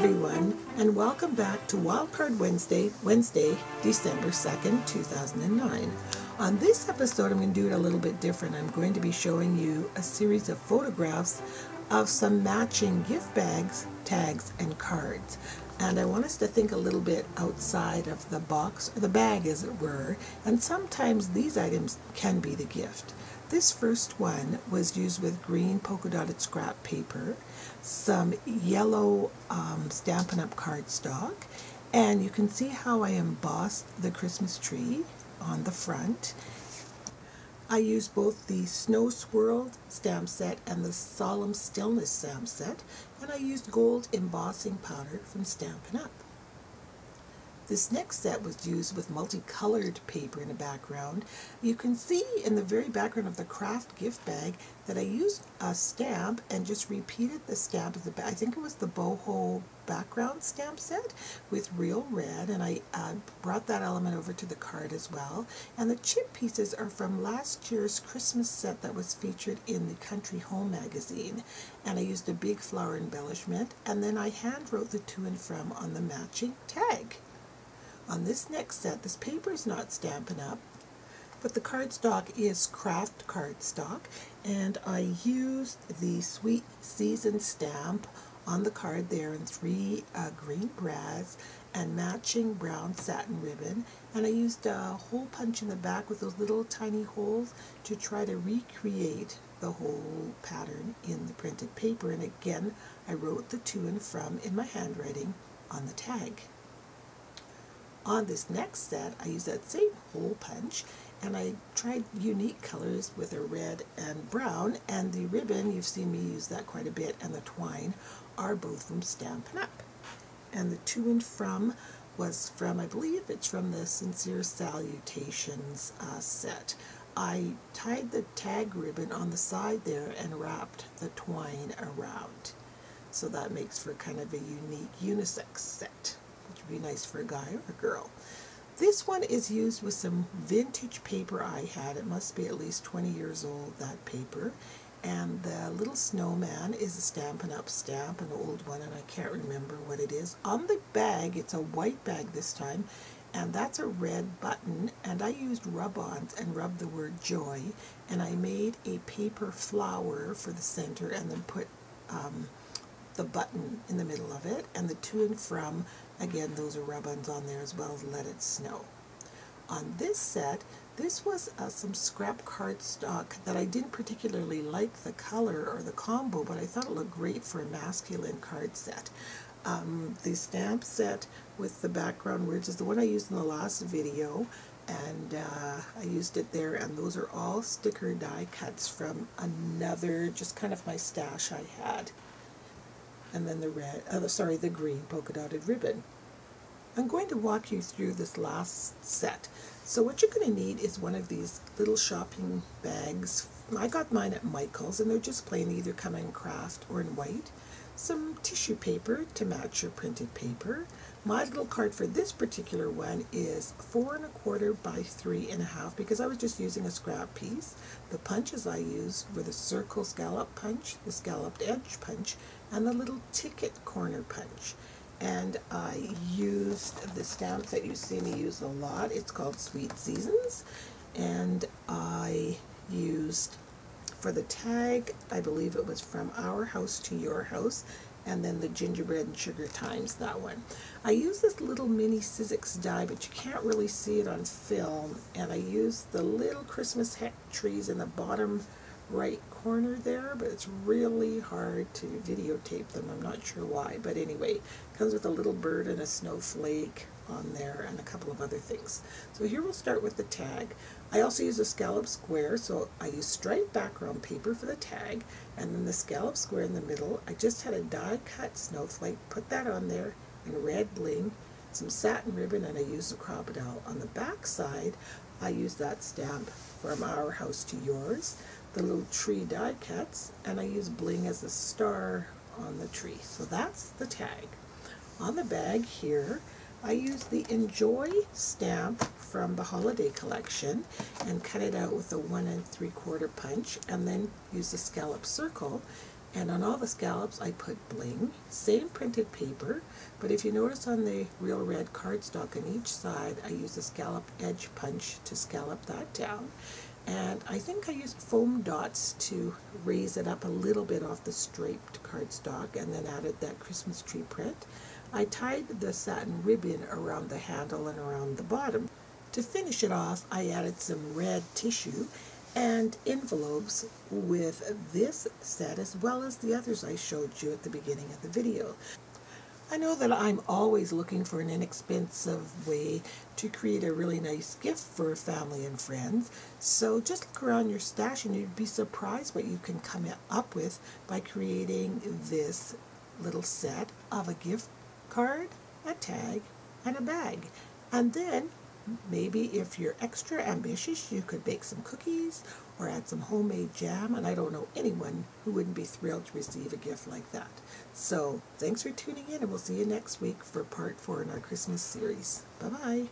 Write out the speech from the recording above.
everyone, and welcome back to Wildcard Wednesday, December 2nd, 2009. On this episode, I'm going to do it a little bit different. I'm going to be showing you a series of photographs of some matching gift bags, tags, and cards. And I want us to think a little bit outside of the box, or the bag as it were, and sometimes these items can be the gift. This first one was used with green polka dotted scrap paper, some yellow Stampin' Up! Cardstock, and you can see how I embossed the Christmas tree on the front. I used both the Snow Swirled stamp set and the Solemn Stillness stamp set, and I used gold embossing powder from Stampin' Up! This next set was used with multicolored paper in the background. You can see in the very background of the craft gift bag that I used a stamp and just repeated the stamp. I think it was the boho background stamp set with real red, and I brought that element over to the card as well. And the chip pieces are from last year's Christmas set that was featured in the Country Home magazine. And I used a big flower embellishment, and then I hand wrote the to and from on the matching tag. On this next set, this paper is not Stampin' Up!, but the cardstock is craft cardstock, and I used the Sweet Season stamp on the card there in 3 green brads and matching brown satin ribbon, and I used a hole punch in the back with those little tiny holes to try to recreate the whole pattern in the printed paper. And again, I wrote the to and from in my handwriting on the tag. On this next set, I used that same hole punch, and I tried unique colors with a red and brown, and the ribbon, you've seen me use that quite a bit, and the twine are both from Stampin' Up! And the to and from was from, I believe it's from the Sincere Salutations set. I tied the tag ribbon on the side there and wrapped the twine around. So that makes for kind of a unique unisex set. Be nice for a guy or a girl. This one is used with some vintage paper I had. It must be at least 20 years old, that paper. And the little snowman is a Stampin' Up! Stamp, an old one, and I can't remember what it is. On the bag, it's a white bag this time, and that's a red button, and I used rub-ons and rubbed the word joy, and I made a paper flower for the center and then put the button in the middle of it, and the to and from, again, those are rub-ons on there as well as Let It Snow. On this set, this was some scrap cardstock that I didn't particularly like the color or the combo, but I thought it looked great for a masculine card set. The stamp set with the background words is the one I used in the last video, and I used it there, and those are all sticker die cuts from another, just kind of my stash I had. And then the green polka dotted ribbon. I'm going to walk you through this last set. So what you're going to need is one of these little shopping bags. I got mine at Michael's, and they're just plain, either come in craft or in white. Some tissue paper to match your printed paper. My little card for this particular one is 4 1/4 by 3 1/2 because I was just using a scrap piece. The punches I used were the circle scallop punch, the scalloped edge punch, and the little ticket corner punch. And I used the stamp that you see me use a lot. It's called Sweet Seasons. And I used, for the tag, I believe it was From Our House to Your House, and then the Gingerbread and Sugar Times, that one. I used this little mini Sizzix die, but you can't really see it on film, and I used the little Christmas trees in the bottom right corner there, but it's really hard to videotape them. I'm not sure why, but anyway, it comes with a little bird and a snowflake on there and a couple of other things. So here we'll start with the tag. I also use a scallop square, so I use striped background paper for the tag, and then the scallop square in the middle. I just had a die cut snowflake, put that on there in red bling, some satin ribbon, and I used a crocodile. On the back side, I used that stamp From Our House to Yours, the little tree die cuts, and I used bling as a star on the tree. So that's the tag. On the bag here, I used the Enjoy stamp from the holiday collection and cut it out with a 1 3/4 punch, and then used a scallop circle And on all the scallops I put bling, same printed paper, but if you notice on the Real Red cardstock on each side, I use a scallop edge punch to scallop that down. And I think I used foam dots to raise it up a little bit off the striped cardstock, and then added that Christmas tree print. I tied the satin ribbon around the handle and around the bottom. To finish it off, I added some red tissue and envelopes with this set, as well as the others I showed you at the beginning of the video. I know that I'm always looking for an inexpensive way to create a really nice gift for family and friends, so just look around your stash and you'd be surprised what you can come up with by creating this little set of a gift card, a tag, and a bag. And then maybe if you're extra ambitious, you could bake some cookies or add some homemade jam, and I don't know anyone who wouldn't be thrilled to receive a gift like that. So thanks for tuning in, and we'll see you next week for part 4 in our Christmas series. Bye-bye.